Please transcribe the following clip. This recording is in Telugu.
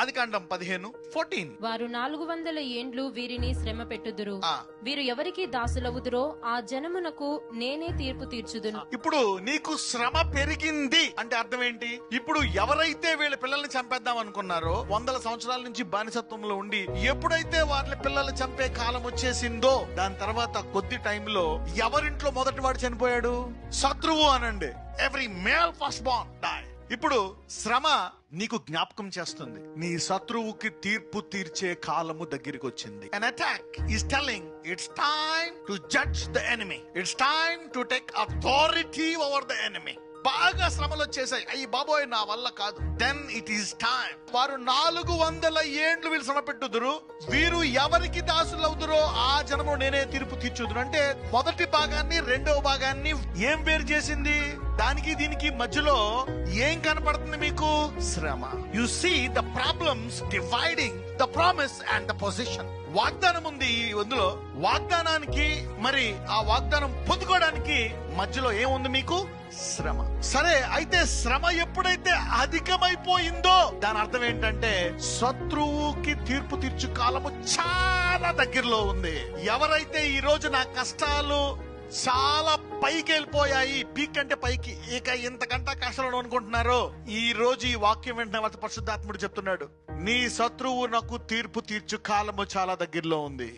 ఆదికాండం 15:14. వారు 400 ఏండ్లు వీరిని శ్రమ పెట్టుదురు. వీరు ఎవరికి దాసులవుదురో ఆ జనమునకు నేనే తీర్పు తీర్చుదును. ఇప్పుడు నీకు శ్రమ పెరిగింది అంటే అర్థం ఏంటి? ఇప్పుడు ఎవరైతే వీళ్ళ పిల్లల్ని చంపేద్దాం అనుకున్నారో, 100 సంవత్సరాల నుంచి బానిసత్వంలో ఉండి ఎప్పుడైతే వాళ్ళ పిల్లల్ని చంపే కాలం వచ్చేసిందో, దాని తర్వాత కొద్ది టైంలో ఎవరింట్లో మొదటి వాడు చనిపోయాడు? శత్రువు అనండి. Every male first born die. ఇప్పుడు శ్రమ నీకు జ్ఞాపకం చేస్తుంది, నీ శత్రువుకి తీర్పు తీర్చే కాలము దగ్గరికి వచ్చింది. An attack is telling it's time to judge the enemy. It's time to take authority over the enemy. బాగా శ్రమలు వచ్చేసాయి, అయ్యి బాబోయ్ నా వల్ల కాదు. Then it is time. వారు 400 ఏండ్లు వీళ్ళు శ్రమ పెట్టుదురు, వీరు ఎవరికి దాసులు అవుదురో ఆ జనము నేనే తీర్పు తీర్చుదురు. అంటే మొదటి భాగాన్ని రెండవ భాగాన్ని ఏం వేరు చేసింది? దానికి దీనికి మధ్యలో ఏం కనపడుతుంది మీకు? శ్రమ. You see the problems dividing the promise and the position. వాగ్దానం ఉంది అందులో, వాగ్దానానికి మరి ఆ వాగ్దానం పొందుకోవడానికి మధ్యలో ఏముంది మీకు? శ్రమ. సరే, అయితే శ్రమ ఎప్పుడైతే అధికమైపోయిందో దాని అర్థం ఏంటంటే శత్రువుకి తీర్పు తీర్చు కాలము చాలా దగ్గరలో ఉంది. ఎవరైతే ఈ రోజు నా కష్టాలు చాలా పైకి వెళ్ళిపోయాయి, పీక్ అంటే పైకి, ఇక ఇంతకంటే కష్టాలు అనుకుంటున్నారో, ఈ రోజు ఈ వాక్యం వెంటనే పరిశుద్ధాత్ముడు చెప్తున్నాడు, నీ శత్రువు నాకు తీర్పు తీర్చు కాలము చాలా దగ్గరలో ఉంది.